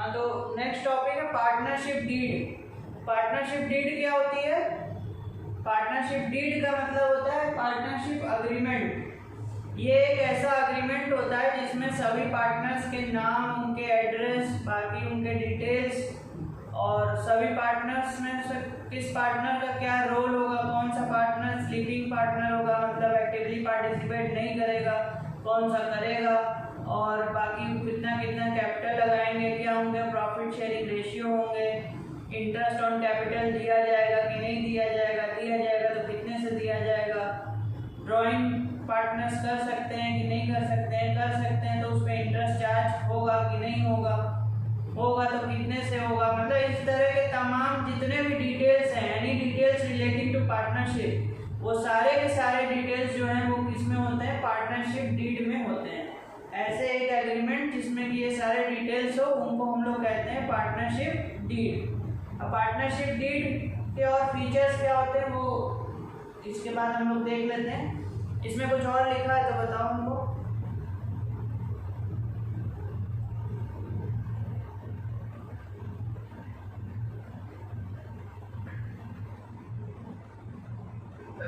हाँ, तो next topic है पार्टनरशिप डीड। पार्टनरशिप डीड क्या होती है? पार्टनरशिप डीड का मतलब होता है पार्टनरशिप अग्रीमेंट। ये एक ऐसा अग्रीमेंट होता है जिसमें सभी पार्टनर्स के नाम, उनके एड्रेस, बाकी उनके डिटेल्स और सभी पार्टनर्स में से किस पार्टनर का क्या रोल होगा, कौन सा पार्टनर स्लीपिंग पार्टनर होगा, मतलब एक्टिवली पार्टिसिपेट नहीं करेगा, कौन सा करेगा, और बाकी कितना कितना कैपिटल लगाएंगे, क्या होंगे प्रॉफिट शेयरिंग रेशियो होंगे, इंटरेस्ट ऑन कैपिटल दिया जाएगा कि नहीं दिया जाएगा, दिया जाएगा तो कितने से दिया जाएगा, ड्राइंग पार्टनर्स कर सकते हैं कि नहीं कर सकते हैं, कर सकते हैं तो उस पर इंटरेस्ट चार्ज होगा कि नहीं होगा, होगा तो कितने से होगा, मतलब इस तरह के तमाम जितने भी डिटेल्स हैं, any details relating to partnership, वो सारे के सारे डिटेल्स जो हैं वो किस में होते हैं? पार्टनरशिप डीड में होते हैं। ऐसे एक एग्रीमेंट जिसमें कि ये सारे डिटेल्स हो उनको हम लोग कहते हैं पार्टनरशिप डीड। अब पार्टनरशिप डीड के और फीचर्स क्या होते हैं वो इसके बाद हम लोग देख लेते हैं। इसमें कुछ और लिखा है तो बताओ हमको।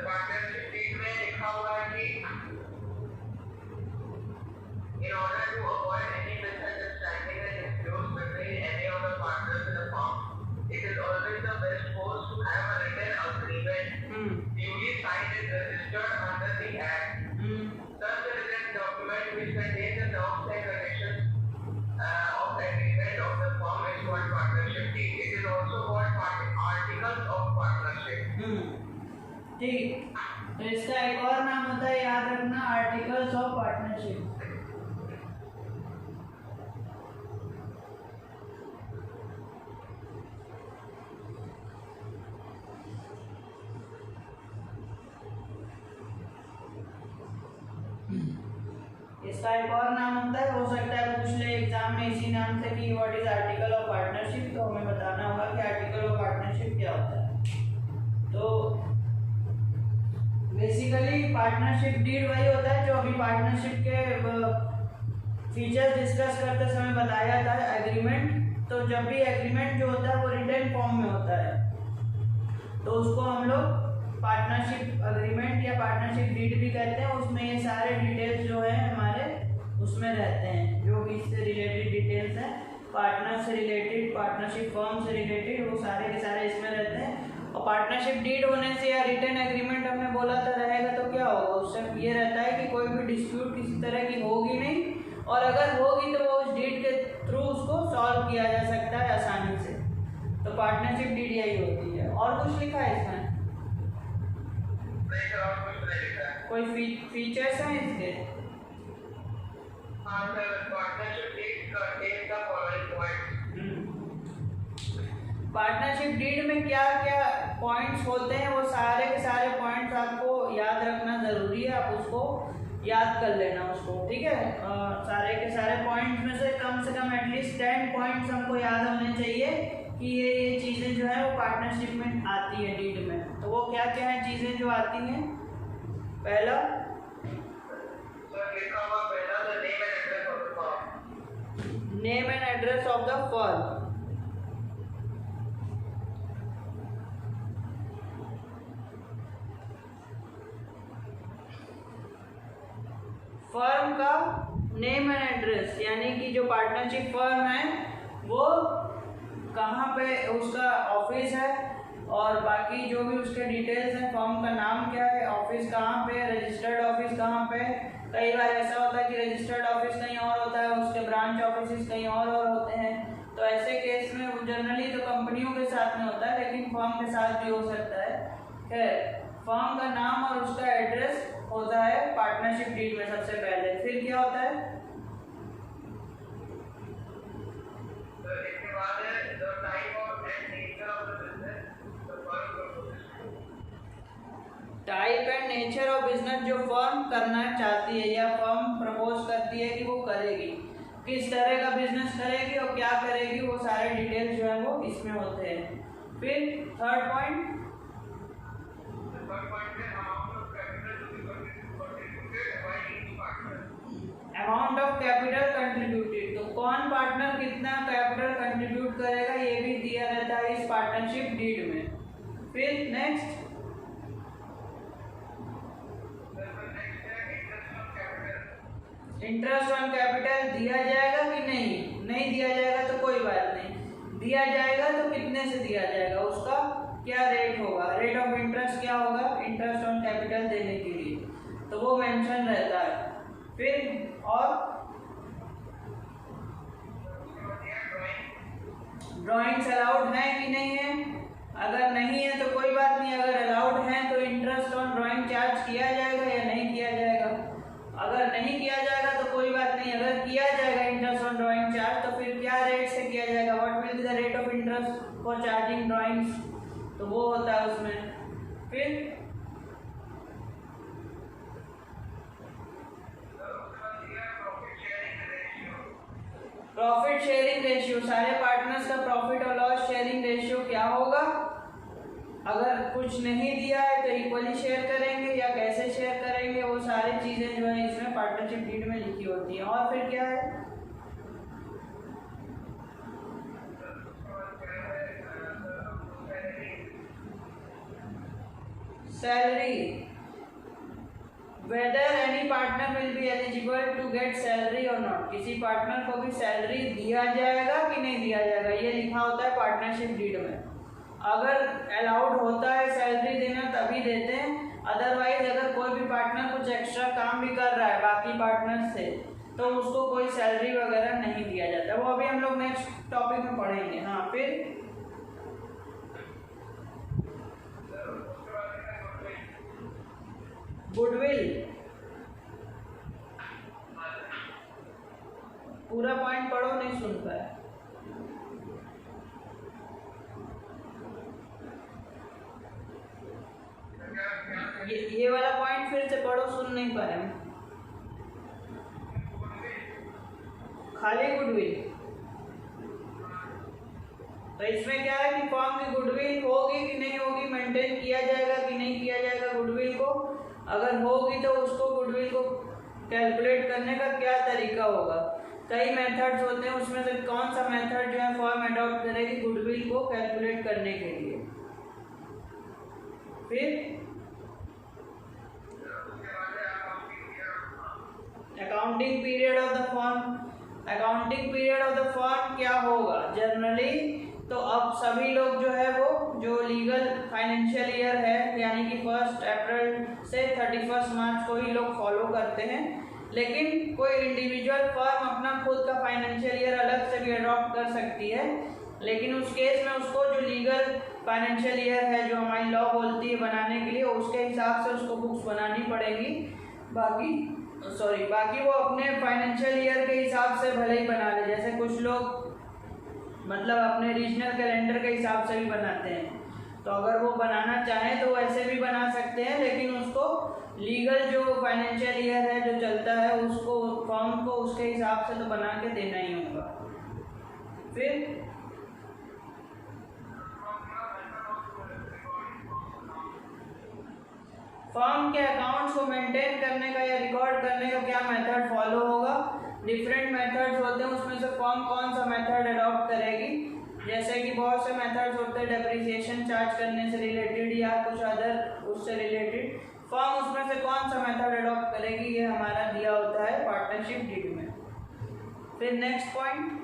पार्टनरशिप डीड में लिखा हुआ है कि in order to avoid any misunderstanding and disputes between any of the partners in the firm, it is always the best course to have a written agreement duly signed and registered under the Act. Such a written document which contains the terms and conditions of the agreement of the firm is called partnership deed. It is also called articles of partnership. ठीक, तो इसका एक और नाम होता है, याद रखना, आर्टिकल्स ऑफ पार्टनरशिप। इसका एक और नाम होता है, हो सकता है पूछ ले एग्जाम में इसी नाम से कि what is article of partnership, तो हमें बताना होगा कि आर्टिकल ऑफ पार्टनरशिप क्या होता है। तो बेसिकली पार्टनरशिप डीड वही होता है जो अभी पार्टनरशिप के फीचर्स डिस्कस करते समय बताया था, एग्रीमेंट। तो जब भी एग्रीमेंट जो होता है वो रिटन फॉर्म में होता है तो उसको हम लोग पार्टनरशिप अग्रीमेंट या पार्टनरशिप डीड भी कहते हैं। उसमें ये सारे डिटेल्स जो है हमारे उसमें रहते हैं, जो भी इससे रिलेटेड डिटेल्स हैं, पार्टनर से रिलेटेड, पार्टनरशिप फर्म से रिलेटेड, वो सारे के सारे इसमें रहते हैं। और पार्टनरशिप डीड होने से या रिटन एग्रीमेंट हमने बोला था रहेगा तो क्या होगा, उससे ये रहता है कि कोई भी डिस्प्यूट किसी तरह की होगी नहीं, और अगर होगी तो वो उस डीड के थ्रू उसको सॉल्व किया जा सकता है आसानी से। तो पार्टनरशिप डीड यही होती है। और कुछ लिखा है इसमें? कोई फीचर्स हैं इसके? पार्टनरशिप डीड में क्या क्या पॉइंट्स होते हैं वो सारे के सारे पॉइंट्स आपको याद रखना ज़रूरी है, आप उसको याद कर लेना उसको, ठीक है। सारे के सारे पॉइंट्स में से कम एटलीस्ट 10 पॉइंट्स हमको याद होने चाहिए कि ये चीज़ें जो है वो पार्टनरशिप में आती है डीड में। तो वो क्या क्या है चीज़ें जो आती हैं? पहला name and address of the firm. Firm का नेम एंड एड्रेस, यानी कि जो पार्टनरशिप फर्म है वो कहाँ पे उसका ऑफिस है, और बाकी जो भी उसके डिटेल्स हैं, फर्म का नाम क्या है, ऑफिस कहाँ पे, रजिस्टर्ड ऑफिस कहाँ पे। कई बार ऐसा होता है कि रजिस्टर्ड ऑफिस कहीं और होता है, उसके ब्रांच ऑफिस कहीं और होते हैं। तो ऐसे केस में जनरली तो कंपनियों के साथ में होता है, लेकिन फर्म के साथ भी हो सकता है। खैर, फर्म का नाम और उसका एड्रेस होता है पार्टनरशिप डीड में सबसे पहले। फिर क्या होता है? Type and nature of business जो फर्म करना चाहती है या फर्म प्रपोज करती है कि वो करेगी, किस तरह का बिजनेस करेगी और क्या करेगी, वो सारे डिटेल्स जो है वो इसमें होते हैं। फिर third point, amount of capital contributed, तो कौन पार्टनर कितना कैपिटल कंट्रीब्यूट करेगा ये भी दिया रहता है इस पार्टनरशिप डीड में। फिर नेक्स्ट इंटरेस्ट ऑन कैपिटल दिया जाएगा कि नहीं दिया जाएगा तो कोई बात नहीं, दिया जाएगा तो कितने से दिया जाएगा, उसका क्या रेट होगा, रेट ऑफ इंटरेस्ट क्या होगा इंटरेस्ट ऑन कैपिटल देने के लिए, तो वो मेंशन रहता है। फिर और ड्राइंग्स अलाउड है कि नहीं है, अगर नहीं है तो कोई बात नहीं, अगर अलाउड है तो इंटरेस्ट ऑन ड्राइंग चार्ज किया जाएगा या नहीं किया जाएगा, अगर नहीं किया जाएगा तो कोई बात नहीं, अगर किया जाएगा इंटरेस्ट ऑन ड्राइंग चार्ज तो फिर क्या रेट से किया जाएगा, what will be the rate of interest for charging drawings, तो वो होता है उसमें। फिर प्रॉफिट शेयरिंग रेशियो, सारे पार्टनर्स का प्रॉफिट और लॉस शेयरिंग रेशियो क्या होगा, अगर कुछ नहीं दिया है तो इक्वली शेयर करेंगे या कैसे शेयर करेंगे, वो सारी चीजें जो है इसमें पार्टनरशिप डीड में लिखी होती हैं। और फिर क्या है salary, whether any partner will be eligible to get salary और नॉट, किसी पार्टनर को भी सैलरी दिया जाएगा कि नहीं दिया जाएगा, ये लिखा होता है पार्टनरशिप डीड में। अगर अलाउड होता है सैलरी देना तभी देते हैं, अदरवाइज अगर कोई भी पार्टनर कुछ एक्स्ट्रा काम भी कर रहा है बाकी पार्टनर से तो उसको कोई सैलरी वगैरह नहीं दिया जाता, वो अभी हम लोग नेक्स्ट टॉपिक में पढ़ेंगे। हाँ फिर गुडविल, पूरा पॉइंट पढ़ो, नहीं सुन पाया। ये वाला पॉइंट फिर से पढ़ो, सुन नहीं पाया, खाली गुडविल। तो इसमें क्या है कि फर्म की गुडविल होगी कि नहीं होगी, मेंटेन किया जाएगा कि नहीं किया जाएगा गुडविल को, अगर होगी तो उसको गुडविल को कैलकुलेट करने का क्या तरीका होगा, कई मेथड्स होते हैं, उसमें से कौन सा मेथड जो है फर्म अडॉप्ट करेगी गुडविल को कैलकुलेट करने के लिए। फिर accounting period of the firm, accounting period of the firm क्या होगा जनरली, तो अब सभी लोग जो है वो जो लीगल फाइनेंशियल ईयर है यानी कि 1 अप्रैल से 31 मार्च को ही लोग फॉलो करते हैं, लेकिन कोई इंडिविजुअल फर्म अपना खुद का फाइनेंशियल ईयर अलग से भी अडॉप्ट कर सकती है, लेकिन उस केस में उसको जो लीगल फाइनेंशियल ईयर है जो हमारी लॉ बोलती है बनाने के लिए, उसके हिसाब से उसको बुक्स बनानी पड़ेगी, बाकी वो अपने फाइनेंशियल ईयर के हिसाब से भले ही बना ले, जैसे कुछ लोग मतलब अपने रीजनल कैलेंडर के हिसाब से भी बनाते हैं, तो अगर वो बनाना चाहें तो वैसे भी बना सकते हैं, लेकिन उसको लीगल जो फाइनेंशियल ईयर है जो चलता है उसको फर्म को उसके हिसाब से तो बना के देना ही होगा। फिर फर्म के अकाउंट्स को मेंटेन करने का या रिकॉर्ड करने का क्या मेथड फॉलो होगा, डिफरेंट मेथड्स होते हैं, उसमें से फर्म कौन सा मेथड अडॉप्ट करेगी, जैसे कि बहुत से मेथड्स होते हैं डेप्रिसिएशन चार्ज करने से रिलेटेड या कुछ अदर उससे रिलेटेड, फर्म उसमें से कौन सा मेथड अडॉप्ट करेगी ये हमारा दिया होता है पार्टनरशिप डीड में। फिर नेक्स्ट पॉइंट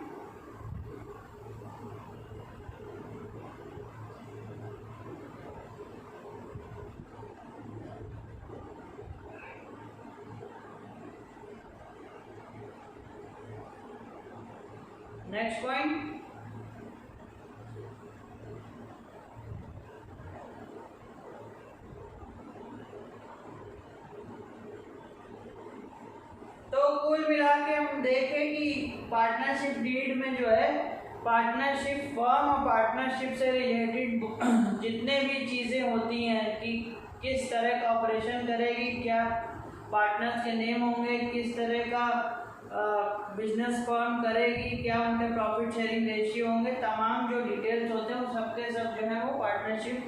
तो कुल मिला के हम देखें कि पार्टनरशिप डीड में जो है पार्टनरशिप फर्म और पार्टनरशिप से रिलेटेड जितने भी चीज़ें होती हैं कि किस तरह का ऑपरेशन करेगी, क्या पार्टनर्स के नेम होंगे, किस तरह का बिजनेस फर्म करेगी, क्या उनके प्रॉफिट शेयरिंग रेशियो होंगे, तमाम जो डिटेल्स होते हैं वो सब के सब जो है वो पार्टनरशिप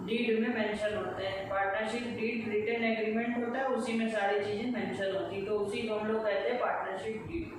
डीड में मेंशन होते हैं। पार्टनरशिप डीड रिटन एग्रीमेंट होता है, उसी में सारी चीजें मेंशन होती है, तो उसी को हम लोग कहते हैं पार्टनरशिप डीड।